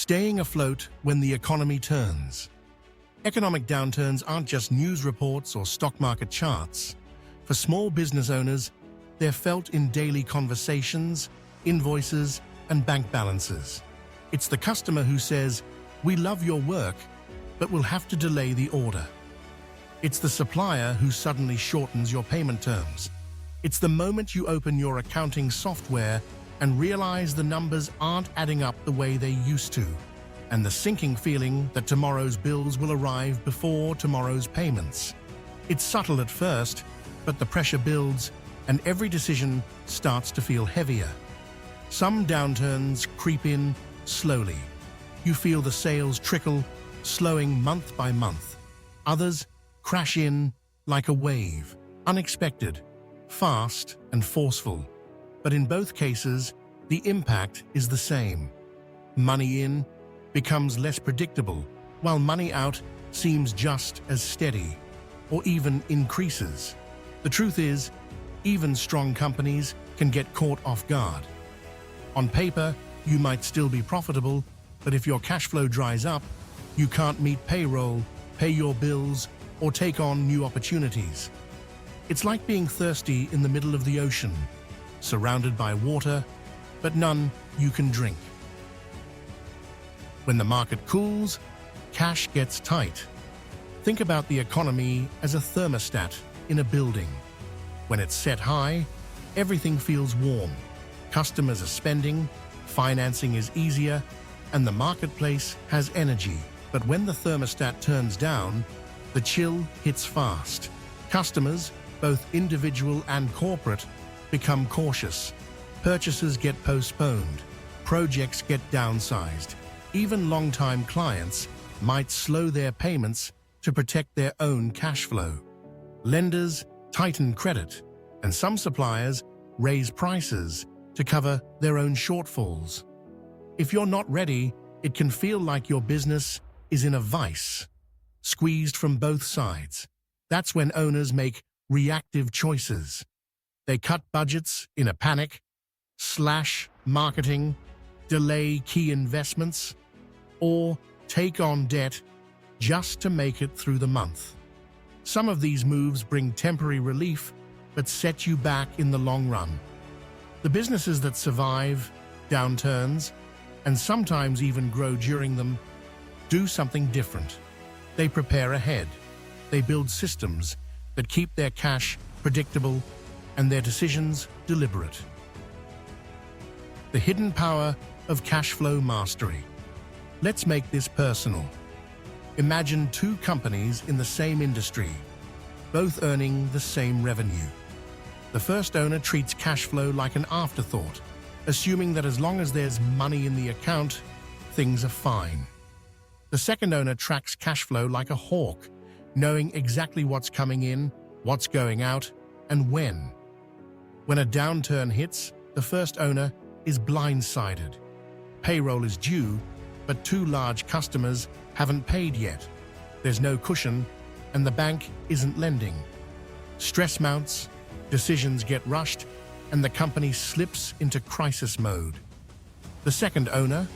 Staying afloat when the economy turns. Economic downturns aren't just news reports or stock market charts. For small business owners, they're felt in daily conversations, invoices, and bank balances. It's the customer who says, "We love your work, but we'll have to delay the order." It's the supplier who suddenly shortens your payment terms. It's the moment you open your accounting software and realize the numbers aren't adding up the way they used to, and the sinking feeling that tomorrow's bills will arrive before tomorrow's payments. It's subtle at first, but the pressure builds, and every decision starts to feel heavier. Some downturns creep in slowly. You feel the sales trickle, slowing month by month. Others crash in like a wave, unexpected, fast and forceful. But in both cases, the impact is the same. Money in becomes less predictable, while money out seems just as steady, or even increases. The truth is, even strong companies can get caught off guard. On paper, you might still be profitable, but if your cash flow dries up, you can't meet payroll, pay your bills, or take on new opportunities. It's like being thirsty in the middle of the ocean, surrounded by water, but none you can drink. When the market cools, cash gets tight. Think about the economy as a thermostat in a building. When it's set high, everything feels warm. Customers are spending, financing is easier, and the marketplace has energy. But when the thermostat turns down, the chill hits fast. Customers, both individual and corporate, become cautious. Purchases get postponed. Projects get downsized. Even long-time clients might slow their payments to protect their own cash flow. Lenders tighten credit, and some suppliers raise prices to cover their own shortfalls. If you're not ready, it can feel like your business is in a vice, squeezed from both sides. That's when owners make reactive choices. They cut budgets in a panic, slash marketing, delay key investments, or take on debt just to make it through the month. Some of these moves bring temporary relief, but set you back in the long run. The businesses that survive downturns, and sometimes even grow during them, do something different. They prepare ahead. They build systems that keep their cash predictable and their decisions deliberate. The hidden power of cash flow mastery. Let's make this personal. Imagine two companies in the same industry, both earning the same revenue. The first owner treats cash flow like an afterthought, assuming that as long as there's money in the account, things are fine. The second owner tracks cash flow like a hawk, knowing exactly what's coming in, what's going out, and when. When a downturn hits, the first owner is blindsided. Payroll is due, but two large customers haven't paid yet. There's no cushion, and the bank isn't lending. Stress mounts, decisions get rushed, and the company slips into crisis mode. The second owner,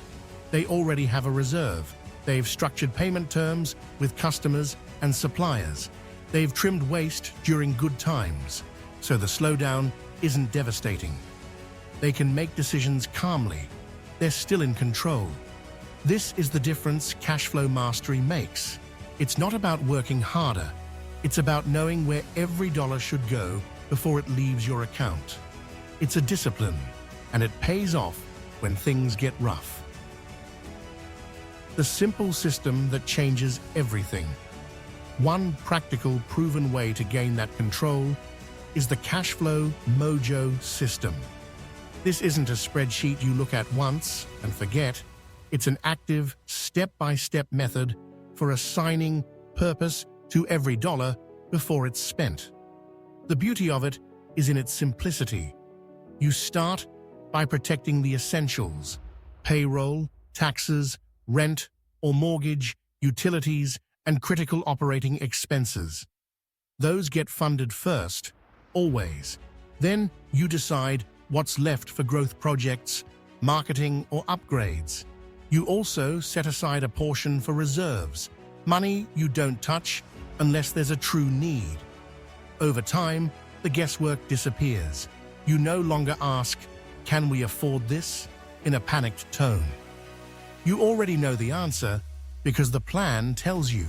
they already have a reserve. They've structured payment terms with customers and suppliers. They've trimmed waste during good times, so the slowdown isn't devastating. They can make decisions calmly. They're still in control. This is the difference cash flow mastery makes. It's not about working harder. It's about knowing where every dollar should go before it leaves your account. It's a discipline, and it pays off when things get rough. The simple system that changes everything. One practical, proven way to gain that control is the Cash Flow Mojo system. This isn't a spreadsheet you look at once and forget. It's an active, step-by-step method for assigning purpose to every dollar before it's spent. The beauty of it is in its simplicity. You start by protecting the essentials: payroll, taxes, rent or mortgage, utilities, and critical operating expenses. Those get funded first, always. Then you decide what's left for growth projects, marketing, or upgrades. You also set aside a portion for reserves, money you don't touch unless there's a true need. Over time, the guesswork disappears. You no longer ask, "Can we afford this?" in a panicked tone. You already know the answer because the plan tells you.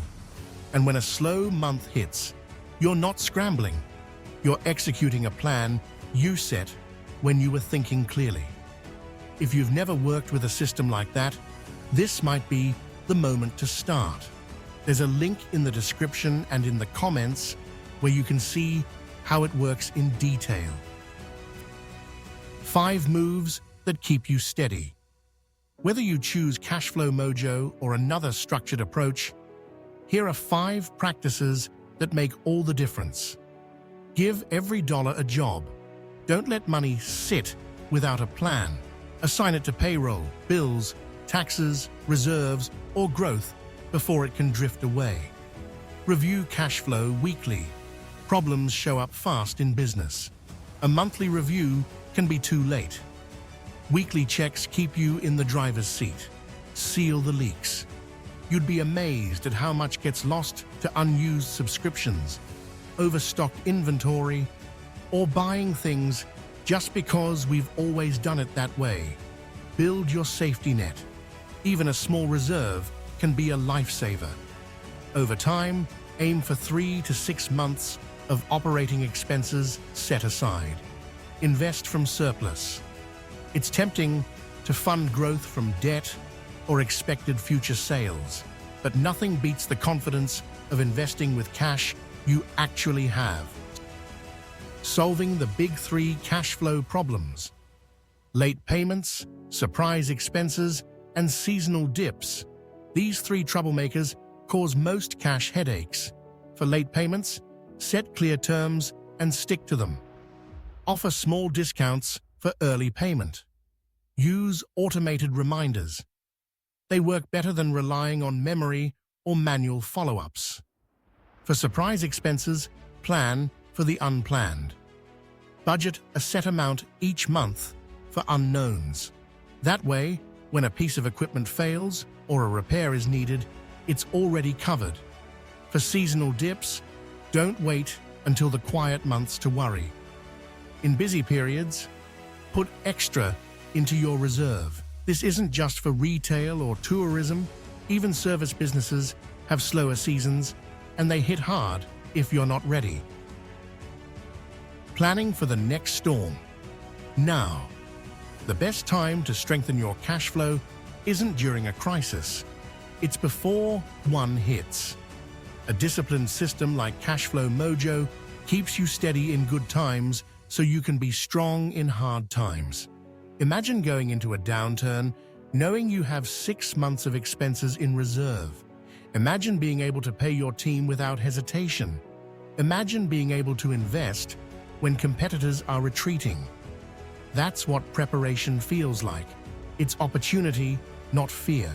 And when a slow month hits, you're not scrambling. You're executing a plan you set when you were thinking clearly. If you've never worked with a system like that, this might be the moment to start. There's a link in the description and in the comments where you can see how it works in detail. 5 moves that keep you steady. Whether you choose Cashflow Mojo or another structured approach, here are 5 practices that make all the difference. Give every dollar a job. Don't let money sit without a plan. Assign it to payroll, bills, taxes, reserves, or growth before it can drift away. Review cash flow weekly. Problems show up fast in business. A monthly review can be too late. Weekly checks keep you in the driver's seat. Seal the leaks. You'd be amazed at how much gets lost to unused subscriptions, overstocked inventory, or buying things just because we've always done it that way. Build your safety net. Even a small reserve can be a lifesaver. Over time, aim for 3 to 6 months of operating expenses set aside. Invest from surplus. It's tempting to fund growth from debt or expected future sales, but nothing beats the confidence of investing with cash you actually have. Solving the big 3 cash flow problems. Late payments, surprise expenses, and seasonal dips. These 3 troublemakers cause most cash headaches. For late payments, set clear terms and stick to them. Offer small discounts for early payment. Use automated reminders. They work better than relying on memory or manual follow-ups. For surprise expenses, plan for the unplanned. Budget a set amount each month for unknowns. That way, when a piece of equipment fails or a repair is needed, it's already covered. For seasonal dips, don't wait until the quiet months to worry. In busy periods, put extra into your reserve. This isn't just for retail or tourism. Even service businesses have slower seasons, and they hit hard if you're not ready. Planning for the next storm. Now, the best time to strengthen your cash flow isn't during a crisis. It's before one hits. A disciplined system like Cashflow Mojo keeps you steady in good times so you can be strong in hard times. Imagine going into a downturn knowing you have 6 months of expenses in reserve. Imagine being able to pay your team without hesitation. Imagine being able to invest when competitors are retreating. That's what preparation feels like. It's opportunity, not fear.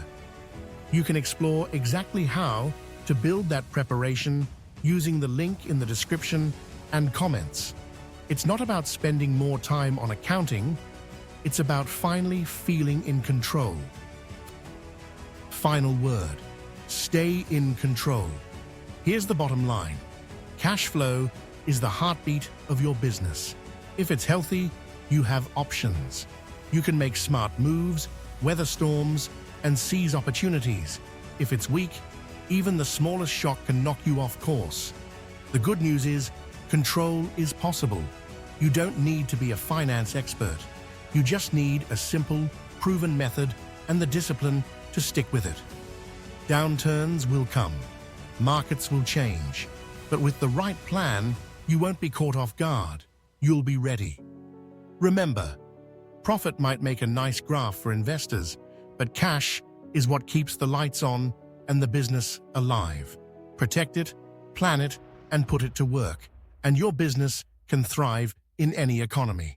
You can explore exactly how to build that preparation using the link in the description and comments. It's not about spending more time on accounting, it's about finally feeling in control. Final word: stay in control. Here's the bottom line. Cash flow is the heartbeat of your business. If it's healthy, you have options. You can make smart moves, weather storms, and seize opportunities. If it's weak, even the smallest shock can knock you off course. The good news is, control is possible. You don't need to be a finance expert. You just need a simple, proven method and the discipline to stick with it. Downturns will come. Markets will change. But with the right plan, you won't be caught off guard. You'll be ready. Remember, profit might make a nice graph for investors, but cash is what keeps the lights on and the business alive. Protect it, plan it, and put it to work, and your business can thrive in any economy.